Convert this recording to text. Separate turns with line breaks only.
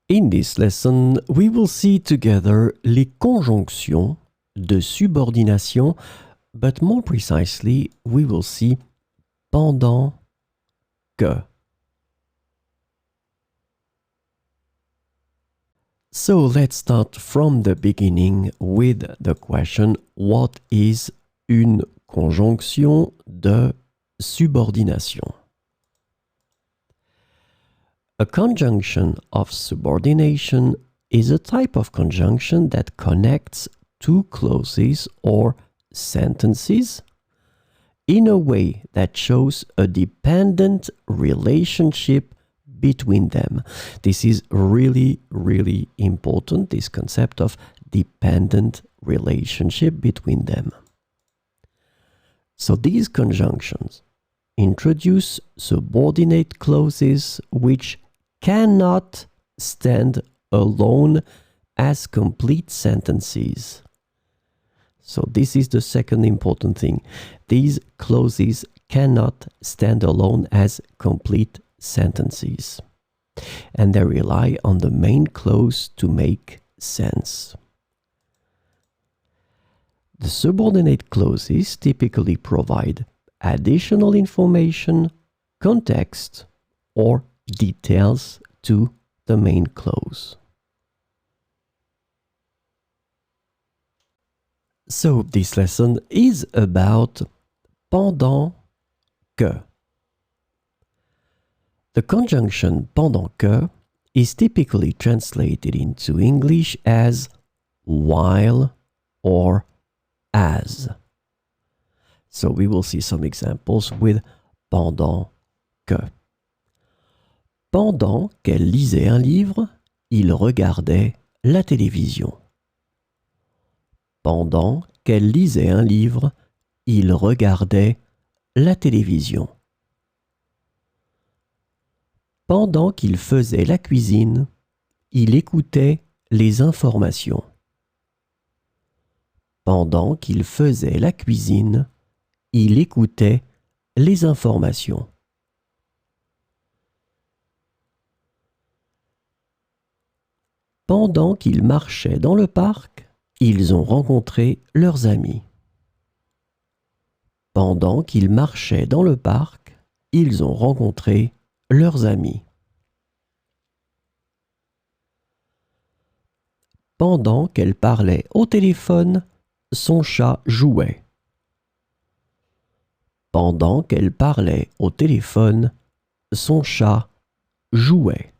In this lesson, we will see together les conjonctions de subordination, but more precisely, we will see pendant que. So let's start from the beginning with the question, what is une conjonction de subordination? A conjunction of subordination is a type of conjunction that connects two clauses or sentences in a way that shows a dependent relationship between them. This is really, really important, this concept of dependent relationship between them. So these conjunctions introduce subordinate clauses which cannot stand alone as complete sentences. So this is the second important thing. These clauses cannot stand alone as complete sentences. And they rely on the main clause to make sense. The subordinate clauses typically provide additional information, context, or details to the main clause. So this lesson is about pendant que. The conjunction pendant que is typically translated into English as while or as. So we will see some examples with pendant que. Pendant qu'elle lisait un livre, il regardait la télévision. Pendant qu'elle lisait un livre, il regardait la télévision. Pendant qu'il faisait la cuisine, il écoutait les informations. Pendant qu'il faisait la cuisine, il écoutait les informations. Pendant qu'ils marchaient dans le parc, ils ont rencontré leurs amis. Pendant qu'ils marchaient dans le parc, ils ont rencontré leurs amis. Pendant qu'elle parlait au téléphone, son chat jouait. Pendant qu'elle parlait au téléphone, son chat jouait.